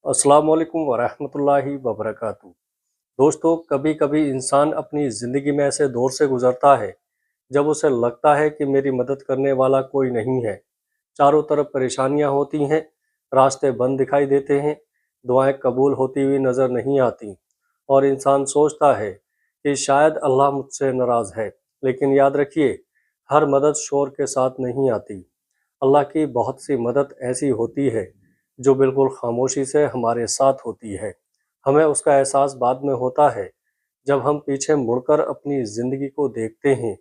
السلام علیکم ورحمۃ اللہ وبرکاتہ۔ دوستو، کبھی کبھی انسان اپنی زندگی میں ایسے دور سے گزرتا ہے جب اسے لگتا ہے کہ میری مدد کرنے والا کوئی نہیں ہے۔ چاروں طرف پریشانیاں ہوتی ہیں، راستے بند دکھائی دیتے ہیں، دعائیں قبول ہوتی ہوئی نظر نہیں آتی، اور انسان سوچتا ہے کہ شاید اللہ مجھ سے ناراض ہے۔ لیکن یاد رکھیے، ہر مدد شور کے ساتھ نہیں آتی۔ اللہ کی بہت سی مدد ایسی ہوتی ہے جو بالکل خاموشی سے ہمارے ساتھ ہوتی ہے۔ ہمیں اس کا احساس بعد میں ہوتا ہے جب ہم پیچھے مڑ کر اپنی زندگی کو دیکھتے ہیں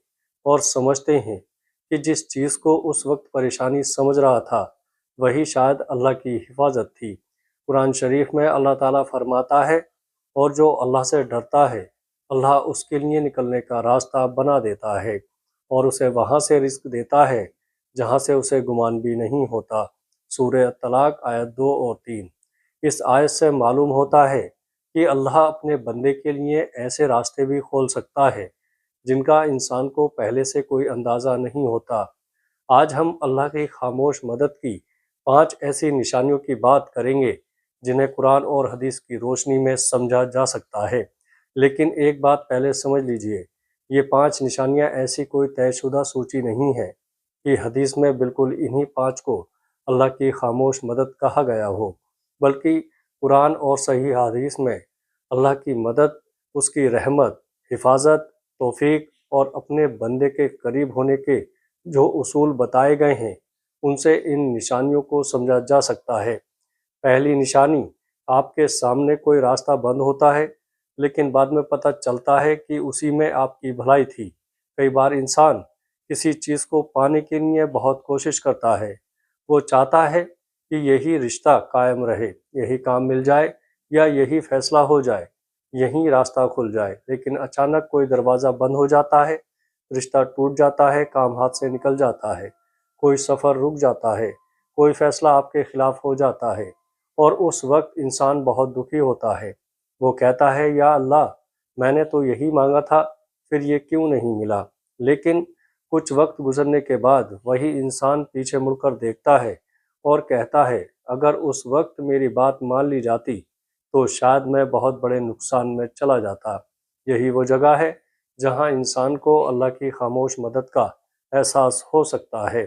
اور سمجھتے ہیں کہ جس چیز کو اس وقت پریشانی سمجھ رہا تھا وہی شاید اللہ کی حفاظت تھی۔ قرآن شریف میں اللہ تعالیٰ فرماتا ہے، اور جو اللہ سے ڈرتا ہے اللہ اس کے لیے نکلنے کا راستہ بنا دیتا ہے اور اسے وہاں سے رزق دیتا ہے جہاں سے اسے گمان بھی نہیں ہوتا۔ سورہ طلاق آیت 2 اور 3۔ اس آیت سے معلوم ہوتا ہے کہ اللہ اپنے بندے کے لیے ایسے راستے بھی کھول سکتا ہے جن کا انسان کو پہلے سے کوئی اندازہ نہیں ہوتا۔ آج ہم اللہ کی خاموش مدد کی 5 ایسی نشانیوں کی بات کریں گے جنہیں قرآن اور حدیث کی روشنی میں سمجھا جا سکتا ہے۔ لیکن ایک بات پہلے سمجھ لیجئے، یہ 5 نشانیاں ایسی کوئی طے شدہ سوچی نہیں ہے کہ حدیث میں بالکل انہی 5 کو اللہ کی خاموش مدد کہا گیا ہو، بلکہ قرآن اور صحیح حدیث میں اللہ کی مدد، اس کی رحمت، حفاظت، توفیق اور اپنے بندے کے قریب ہونے کے جو اصول بتائے گئے ہیں ان سے ان نشانیوں کو سمجھا جا سکتا ہے۔ پہلی نشانی، آپ کے سامنے کوئی راستہ بند ہوتا ہے لیکن بعد میں پتہ چلتا ہے کہ اسی میں آپ کی بھلائی تھی۔ کئی بار انسان کسی چیز کو پانے کے لیے بہت کوشش کرتا ہے، وہ چاہتا ہے کہ یہی رشتہ قائم رہے، یہی کام مل جائے یا یہی فیصلہ ہو جائے، یہی راستہ کھل جائے، لیکن اچانک کوئی دروازہ بند ہو جاتا ہے، رشتہ ٹوٹ جاتا ہے، کام ہاتھ سے نکل جاتا ہے، کوئی سفر رک جاتا ہے، کوئی فیصلہ آپ کے خلاف ہو جاتا ہے، اور اس وقت انسان بہت دکھی ہوتا ہے۔ وہ کہتا ہے، یا اللہ، میں نے تو یہی مانگا تھا، پھر یہ کیوں نہیں ملا؟ لیکن کچھ وقت گزرنے کے بعد وہی انسان پیچھے مڑ کر دیکھتا ہے اور کہتا ہے، اگر اس وقت میری بات مان لی جاتی تو شاید میں بہت بڑے نقصان میں چلا جاتا۔ یہی وہ جگہ ہے جہاں انسان کو اللہ کی خاموش مدد کا احساس ہو سکتا ہے۔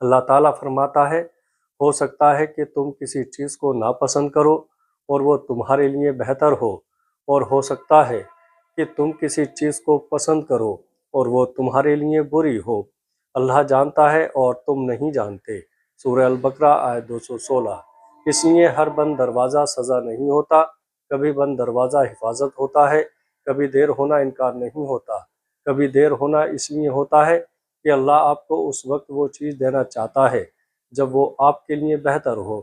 اللہ تعالیٰ فرماتا ہے، ہو سکتا ہے کہ تم کسی چیز کو ناپسند کرو اور وہ تمہارے لیے بہتر ہو، اور ہو سکتا ہے کہ تم کسی چیز کو پسند کرو اور وہ تمہارے لیے بری ہو۔ اللہ جانتا ہے اور تم نہیں جانتے۔ سورہ البقرہ آیت 216۔ اس لیے ہر بند دروازہ سزا نہیں ہوتا، کبھی بند دروازہ حفاظت ہوتا ہے، کبھی دیر ہونا انکار نہیں ہوتا، کبھی دیر ہونا اس لیے ہوتا ہے کہ اللہ آپ کو اس وقت وہ چیز دینا چاہتا ہے جب وہ آپ کے لیے بہتر ہو،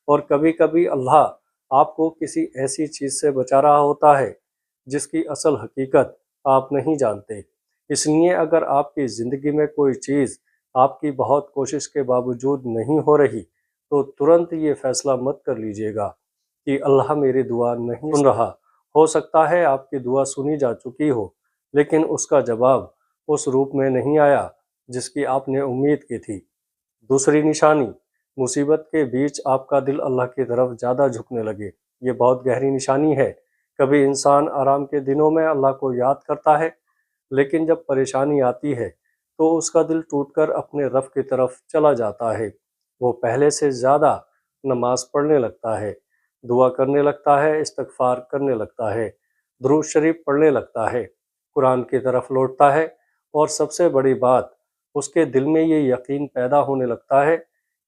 اور کبھی کبھی اللہ آپ کو کسی ایسی چیز سے بچا رہا ہوتا ہے جس کی اصل حقیقت آپ نہیں جانتے۔ اس لیے اگر آپ کی زندگی میں کوئی چیز آپ کی بہت کوشش کے باوجود نہیں ہو رہی تو ترنت یہ فیصلہ مت کر لیجئے گا کہ اللہ میری دعا نہیں سن رہا۔ ہو سکتا ہے آپ کی دعا سنی جا چکی ہو، لیکن اس کا جواب اس روپ میں نہیں آیا جس کی آپ نے امید کی تھی۔ دوسری نشانی، مصیبت کے بیچ آپ کا دل اللہ کی طرف زیادہ جھکنے لگے۔ یہ بہت گہری نشانی ہے۔ کبھی انسان آرام کے دنوں میں اللہ کو یاد کرتا ہے، لیکن جب پریشانی آتی ہے تو اس کا دل ٹوٹ کر اپنے رب کی طرف چلا جاتا ہے۔ وہ پہلے سے زیادہ نماز پڑھنے لگتا ہے، دعا کرنے لگتا ہے، استغفار کرنے لگتا ہے، درود شریف پڑھنے لگتا ہے، قرآن کی طرف لوٹتا ہے، اور سب سے بڑی بات، اس کے دل میں یہ یقین پیدا ہونے لگتا ہے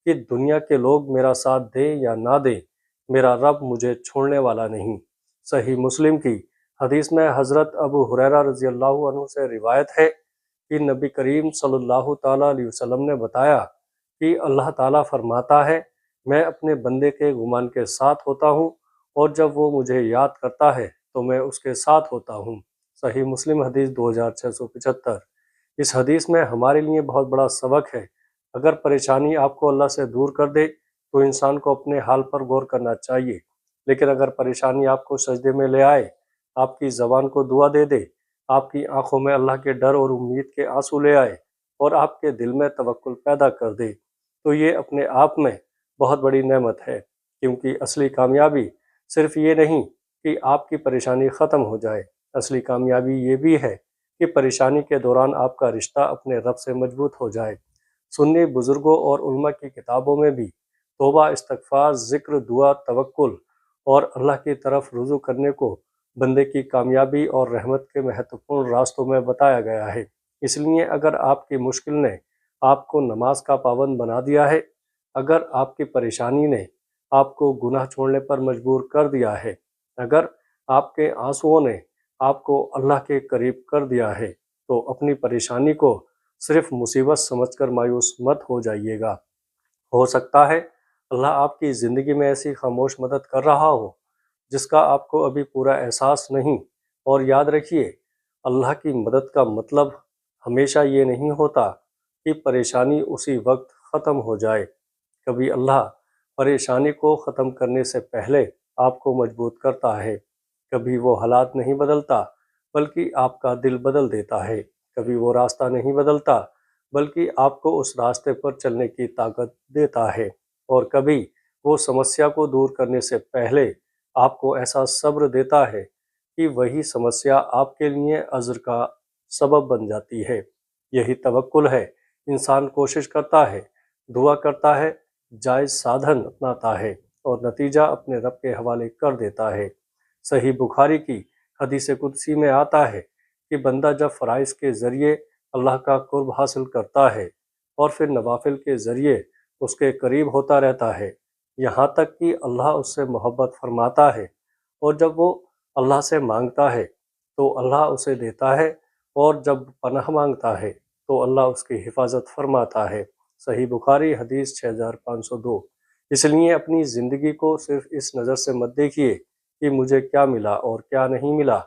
کہ دنیا کے لوگ میرا ساتھ دیں یا نہ دیں، میرا رب مجھے چھوڑنے والا نہیں۔ صحیح مسلم کی حدیث میں حضرت ابو ہریرہ رضی اللہ عنہ سے روایت ہے کہ نبی کریم صلی اللہ تعالیٰ علیہ وسلم نے بتایا کہ اللہ تعالیٰ فرماتا ہے، میں اپنے بندے کے گمان کے ساتھ ہوتا ہوں، اور جب وہ مجھے یاد کرتا ہے تو میں اس کے ساتھ ہوتا ہوں۔ صحیح مسلم حدیث 2675۔ اس حدیث میں ہمارے لیے بہت بڑا سبق ہے۔ اگر پریشانی آپ کو اللہ سے دور کر دے تو انسان کو اپنے حال پر غور کرنا چاہیے، لیکن اگر پریشانی آپ کو سجدے میں لے آئے، آپ کی زبان کو دعا دے دے، آپ کی آنکھوں میں اللہ کے ڈر اور امید کے آنسو لے آئے، اور آپ کے دل میں توکل پیدا کر دے، تو یہ اپنے آپ میں بہت بڑی نعمت ہے کیونکہ اصلی کامیابی صرف یہ نہیں کہ آپ کی پریشانی ختم ہو جائے، اصلی کامیابی یہ بھی ہے کہ پریشانی کے دوران آپ کا رشتہ اپنے رب سے مضبوط ہو جائے۔ سنی بزرگوں اور علماء کی کتابوں میں بھی توبہ، استغفار، ذکر، دعا، توکل اور اللہ کی طرف رجوع کرنے کو بندے کی کامیابی اور رحمت کے مہتوپورن راستوں میں بتایا گیا ہے۔ اس لیے اگر آپ کی مشکل نے آپ کو نماز کا پابند بنا دیا ہے، اگر آپ کی پریشانی نے آپ کو گناہ چھوڑنے پر مجبور کر دیا ہے، اگر آپ کے آنسوؤں نے آپ کو اللہ کے قریب کر دیا ہے، تو اپنی پریشانی کو صرف مصیبت سمجھ کر مایوس مت ہو جائیے گا۔ ہو سکتا ہے اللہ آپ کی زندگی میں ایسی خاموش مدد کر رہا ہو جس کا آپ کو ابھی پورا احساس نہیں، اور یاد رکھیے، اللہ کی مدد کا مطلب ہمیشہ یہ نہیں ہوتا کہ پریشانی اسی وقت ختم ہو جائے۔ کبھی اللہ پریشانی کو ختم کرنے سے پہلے آپ کو مضبوط کرتا ہے۔ کبھی وہ حالات نہیں بدلتا بلکہ آپ کا دل بدل دیتا ہے۔ کبھی وہ راستہ نہیں بدلتا بلکہ آپ کو اس راستے پر چلنے کی طاقت دیتا ہے، اور کبھی وہ سمسیا کو دور کرنے سے پہلے آپ کو ایسا صبر دیتا ہے کہ وہی سمسیا آپ کے لیے اجر کا سبب بن جاتی ہے۔ یہی توکل ہے۔ انسان کوشش کرتا ہے، دعا کرتا ہے، جائز سادھن اپناتا ہے اور نتیجہ اپنے رب کے حوالے کر دیتا ہے۔ صحیح بخاری کی حدیث قدسی میں آتا ہے کہ بندہ جب فرائض کے ذریعے اللہ کا قرب حاصل کرتا ہے اور پھر نوافل کے ذریعے اس کے قریب ہوتا رہتا ہے، یہاں تک کہ اللہ اس سے محبت فرماتا ہے، اور جب وہ اللہ سے مانگتا ہے تو اللہ اسے دیتا ہے، اور جب پناہ مانگتا ہے تو اللہ اس کی حفاظت فرماتا ہے۔ صحیح بخاری حدیث 6502۔ اس لیے اپنی زندگی کو صرف اس نظر سے مت دیکھیے کہ مجھے کیا ملا اور کیا نہیں ملا،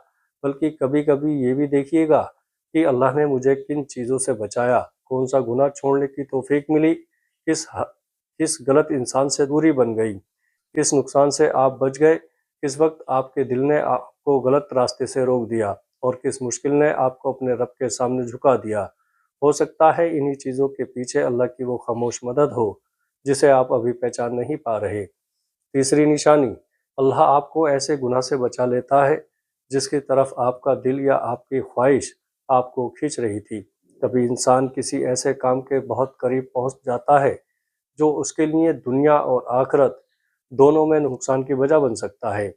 بلکہ کبھی کبھی یہ بھی دیکھیے گا کہ اللہ نے مجھے کن چیزوں سے بچایا، کون سا گناہ چھوڑنے کی توفیق ملی، کس غلط انسان سے دوری بن گئی، کس نقصان سے آپ بچ گئے، کس وقت آپ کے دل نے آپ کو غلط راستے سے روک دیا، اور کس مشکل نے آپ کو اپنے رب کے سامنے جھکا دیا۔ ہو سکتا ہے انہی چیزوں کے پیچھے اللہ کی وہ خاموش مدد ہو جسے آپ ابھی پہچان نہیں پا رہے۔ تیسری نشانی، اللہ آپ کو ایسے گناہ سے بچا لیتا ہے جس کی طرف آپ کا دل یا آپ کی خواہش آپ کو کھینچ رہی تھی۔ کبھی انسان کسی ایسے کام کے بہت قریب پہنچ جاتا ہے جو اس کے لیے دنیا اور آخرت دونوں میں نقصان کی وجہ بن سکتا ہے۔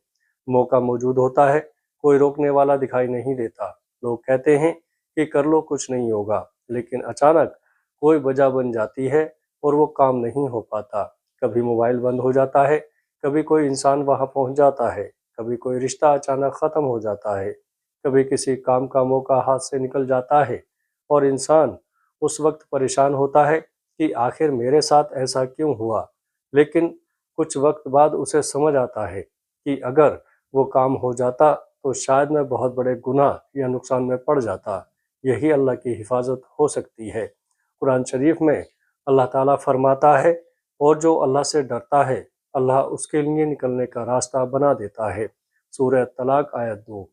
موقع موجود ہوتا ہے، کوئی روکنے والا دکھائی نہیں دیتا، لوگ کہتے ہیں کہ کر لو کچھ نہیں ہوگا، لیکن اچانک کوئی وجہ بن جاتی ہے اور وہ کام نہیں ہو پاتا۔ کبھی موبائل بند ہو جاتا ہے، کبھی کوئی انسان وہاں پہنچ جاتا ہے، کبھی کوئی رشتہ اچانک ختم ہو جاتا ہے، کبھی کسی کام کا موقع ہاتھ سے نکل جاتا ہے، اور انسان اس وقت پریشان ہوتا ہے کہ آخر میرے ساتھ ایسا کیوں ہوا۔ لیکن کچھ وقت بعد اسے سمجھ آتا ہے کہ اگر وہ کام ہو جاتا تو شاید میں بہت بڑے گناہ یا نقصان میں پڑ جاتا۔ یہی اللہ کی حفاظت ہو سکتی ہے۔ قرآن شریف میں اللہ تعالیٰ فرماتا ہے، اور جو اللہ سے ڈرتا ہے اللہ اس کے لیے نکلنے کا راستہ بنا دیتا ہے۔ سورہ طلاق آیت 2۔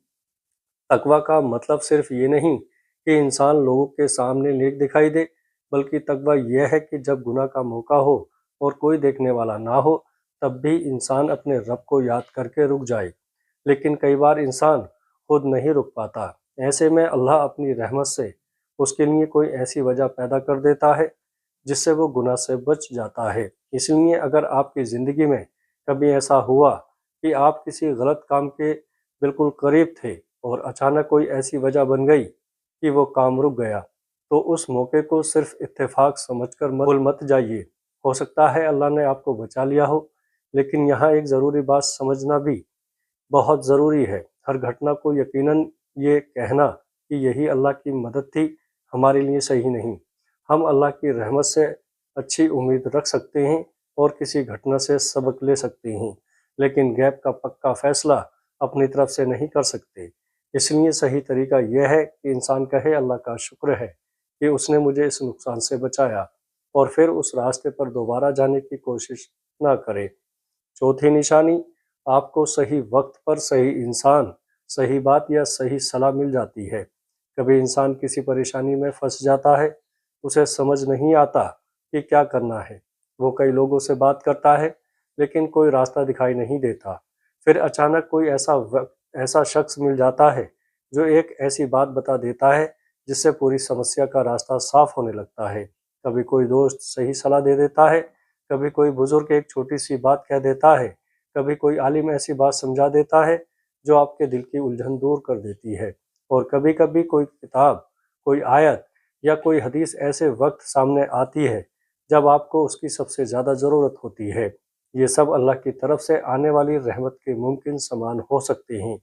تقویٰ کا مطلب صرف یہ نہیں کہ انسان لوگوں کے سامنے نیک دکھائی دے، بلکہ تقویٰ یہ ہے کہ جب گناہ کا موقع ہو اور کوئی دیکھنے والا نہ ہو تب بھی انسان اپنے رب کو یاد کر کے رک جائے۔ لیکن کئی بار انسان خود نہیں رک پاتا، ایسے میں اللہ اپنی رحمت سے اس کے لیے کوئی ایسی وجہ پیدا کر دیتا ہے جس سے وہ گناہ سے بچ جاتا ہے۔ اس لیے اگر آپ کی زندگی میں کبھی ایسا ہوا کہ آپ کسی غلط کام کے بالکل قریب تھے اور اچانک کوئی ایسی وجہ بن گئی کہ وہ کام رک گیا، تو اس موقع کو صرف اتفاق سمجھ کر بھول مت جائیے۔ ہو سکتا ہے اللہ نے آپ کو بچا لیا ہو، لیکن یہاں ایک ضروری بات سمجھنا بھی بہت ضروری ہے۔ ہر گھٹنا کو یقیناً یہ کہنا کہ یہی اللہ کی مدد تھی ہمارے لیے صحیح نہیں۔ ہم اللہ کی رحمت سے اچھی امید رکھ سکتے ہیں اور کسی گھٹنا سے سبق لے سکتے ہیں، لیکن غیب کا پکا فیصلہ اپنی طرف سے نہیں کر سکتے۔ اس لیے صحیح طریقہ یہ ہے کہ انسان کہے اللہ کا شکر ہے کہ اس نے مجھے اس نقصان سے بچایا، اور پھر اس راستے پر دوبارہ جانے کی کوشش نہ کرے۔ چوتھی نشانی، آپ کو صحیح وقت پر صحیح انسان، صحیح بات یا صحیح صلاح مل جاتی ہے۔ کبھی انسان کسی پریشانی میں پھنس جاتا ہے، اسے سمجھ نہیں آتا کہ کیا کرنا ہے۔ وہ کئی لوگوں سے بات کرتا ہے، لیکن کوئی راستہ دکھائی نہیں دیتا۔ پھر اچانک کوئی ایسا شخص مل جاتا ہے جو ایک ایسی بات بتا دیتا ہے جس سے پوری سمسیا کا راستہ صاف ہونے لگتا ہے۔ کبھی کوئی دوست صحیح صلاح دے دیتا ہے، کبھی کوئی بزرگ ایک چھوٹی سی بات کہہ دیتا ہے، کبھی کوئی عالم ایسی بات سمجھا دیتا ہے جو آپ کے دل کی الجھن دور کر دیتی ہے، اور کبھی کبھی کوئی کتاب، کوئی آیت یا کوئی حدیث ایسے وقت سامنے آتی ہے جب آپ کو اس کی سب سے زیادہ ضرورت ہوتی ہے۔ یہ سب اللہ کی طرف سے آنے والی رحمت کے ممکن سامان ہو سکتے ہیں،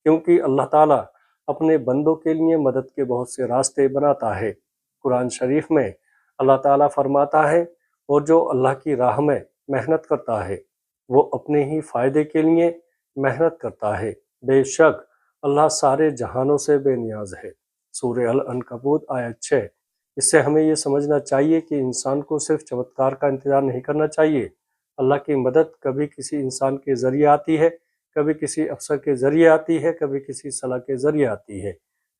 کیونکہ اللہ تعالیٰ اپنے بندوں کے لیے مدد کے بہت سے راستے بناتا ہے۔ قرآن شریف میں اللہ تعالیٰ فرماتا ہے، اور جو اللہ کی راہ میں محنت کرتا ہے وہ اپنے ہی فائدے کے لیے محنت کرتا ہے، بے شک اللہ سارے جہانوں سے بے نیاز ہے۔ سورہ العنکبوت آیت 6۔ اس سے ہمیں یہ سمجھنا چاہیے کہ انسان کو صرف چمتکار کا انتظار نہیں کرنا چاہیے۔ اللہ کی مدد کبھی کسی انسان کے ذریعے آتی ہے، کبھی کسی افسر کے ذریعے آتی ہے، کبھی کسی صلاح کے ذریعے آتی ہے،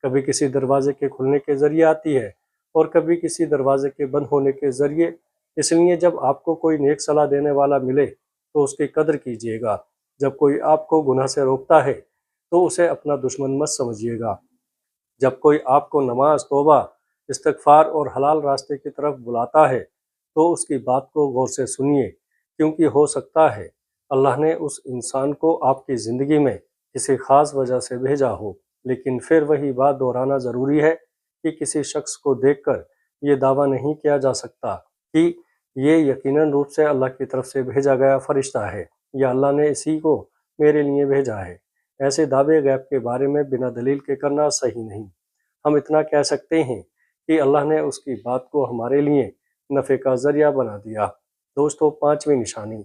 کبھی کسی دروازے کے کھلنے کے ذریعے آتی ہے، اور کبھی کسی دروازے کے بند ہونے کے ذریعے۔ اس لیے جب آپ کو کوئی نیک صلاح دینے والا ملے تو اس کی قدر کیجیے گا۔ جب کوئی آپ کو گناہ سے روکتا ہے تو اسے اپنا دشمن مت سمجھیے گا۔ جب کوئی آپ کو نماز، توبہ، استغفار اور حلال راستے کی طرف بلاتا ہے تو اس کی بات کو غور سے سنیے، کیونکہ ہو سکتا ہے اللہ نے اس انسان کو آپ کی زندگی میں کسی خاص وجہ سے بھیجا ہو، لیکن پھر وہی بات دہرانا ضروری ہے کہ کسی شخص کو دیکھ کر یہ دعویٰ نہیں کیا جا سکتا کہ یہ یقیناً روپ سے اللہ کی طرف سے بھیجا گیا فرشتہ ہے یا اللہ نے اسی کو میرے لیے بھیجا ہے۔ ایسے دعوے غیب کے بارے میں بنا دلیل کے کرنا صحیح نہیں۔ ہم اتنا کہہ سکتے ہیں کہ اللہ نے اس کی بات کو ہمارے لیے نفع کا ذریعہ بنا دیا۔ دوستو، 5ویں نشانی،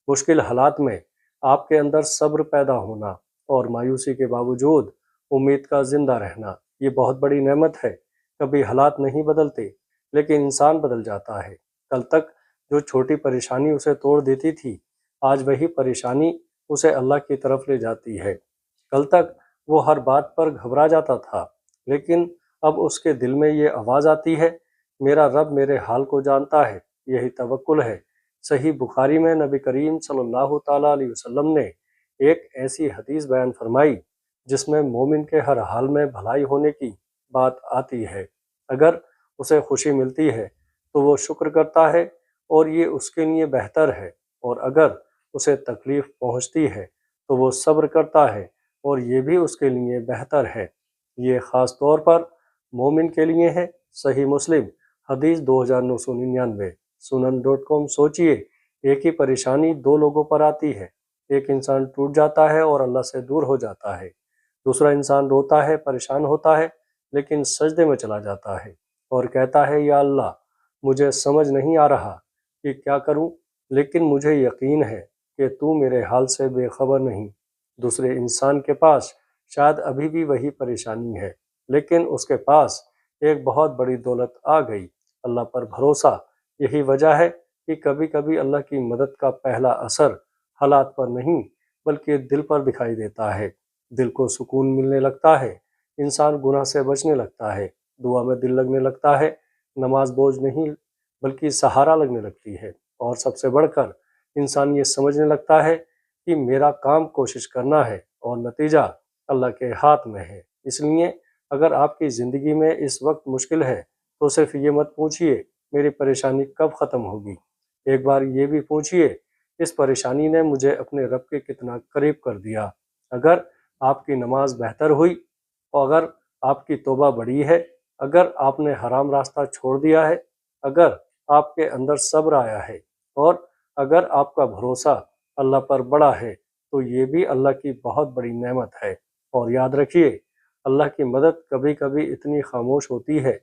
مشکل حالات میں آپ کے اندر صبر پیدا ہونا اور مایوسی کے باوجود امید کا زندہ رہنا، یہ بہت بڑی نعمت ہے۔ کبھی حالات نہیں بدلتے لیکن انسان بدل جاتا ہے۔ کل تک جو چھوٹی پریشانی اسے توڑ دیتی تھی، آج وہی پریشانی اسے اللہ کی طرف لے جاتی ہے۔ کل تک وہ ہر بات پر گھبرا جاتا تھا، لیکن اب اس کے دل میں یہ آواز آتی ہے، میرا رب میرے حال کو جانتا ہے۔ یہی توکل ہے۔ صحیح بخاری میں نبی کریم صلی اللہ تعالیٰ علیہ وسلم نے ایک ایسی حدیث بیان فرمائی جس میں مومن کے ہر حال میں بھلائی ہونے کی بات آتی ہے۔ اگر اسے خوشی ملتی ہے تو وہ شکر کرتا ہے اور یہ اس کے لیے بہتر ہے، اور اگر اسے تکلیف پہنچتی ہے تو وہ صبر کرتا ہے اور یہ بھی اس کے لیے بہتر ہے۔ یہ خاص طور پر مومن کے لیے ہے۔ صحیح مسلم حدیث 2999۔ سنن.com۔ سوچئے، ایک ہی پریشانی دو لوگوں پر آتی ہے۔ ایک انسان ٹوٹ جاتا ہے اور اللہ سے دور ہو جاتا ہے، دوسرا انسان روتا ہے، پریشان ہوتا ہے، لیکن سجدے میں چلا جاتا ہے اور کہتا ہے، یا اللہ، مجھے سمجھ نہیں آ رہا کہ کیا کروں، لیکن مجھے یقین ہے کہ تو میرے حال سے بے خبر نہیں۔ دوسرے انسان کے پاس شاید ابھی بھی وہی پریشانی ہے، لیکن اس کے پاس ایک بہت بڑی دولت آ گئی، اللہ پر بھروسہ۔ یہی وجہ ہے کہ کبھی کبھی اللہ کی مدد کا پہلا اثر حالات پر نہیں بلکہ دل پر دکھائی دیتا ہے۔ دل کو سکون ملنے لگتا ہے، انسان گناہ سے بچنے لگتا ہے، دعا میں دل لگنے لگتا ہے، نماز بوجھ نہیں بلکہ سہارا لگنے لگتی ہے، اور سب سے بڑھ کر انسان یہ سمجھنے لگتا ہے کہ میرا کام کوشش کرنا ہے اور نتیجہ اللہ کے ہاتھ میں ہے۔ اس لیے اگر آپ کی زندگی میں اس وقت مشکل ہے تو صرف یہ مت پوچھئے میری پریشانی کب ختم ہوگی، ایک بار یہ بھی پوچھئے اس پریشانی نے مجھے اپنے رب کے کتنا قریب کر دیا۔ اگر آپ کی نماز بہتر ہوئی، اور اگر آپ کی توبہ بڑھی ہے، اگر آپ نے حرام راستہ چھوڑ دیا ہے، اگر آپ کے اندر صبر آیا ہے، اور اگر آپ کا بھروسہ اللہ پر بڑا ہے، تو یہ بھی اللہ کی بہت بڑی نعمت ہے۔ اور یاد رکھیے، اللہ کی مدد کبھی کبھی اتنی خاموش ہوتی ہے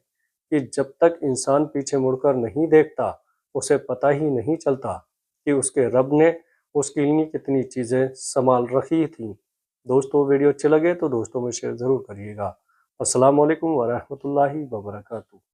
کہ جب تک انسان پیچھے مڑ کر نہیں دیکھتا، اسے پتہ ہی نہیں چلتا کہ اس کے رب نے اس کے لیے کتنی چیزیں سنبھال رکھی تھیں۔ دوستو، ویڈیو اچھے لگے تو دوستوں میں شیئر ضرور کریے گا۔ السلام علیکم ورحمۃ اللہ وبرکاتہ۔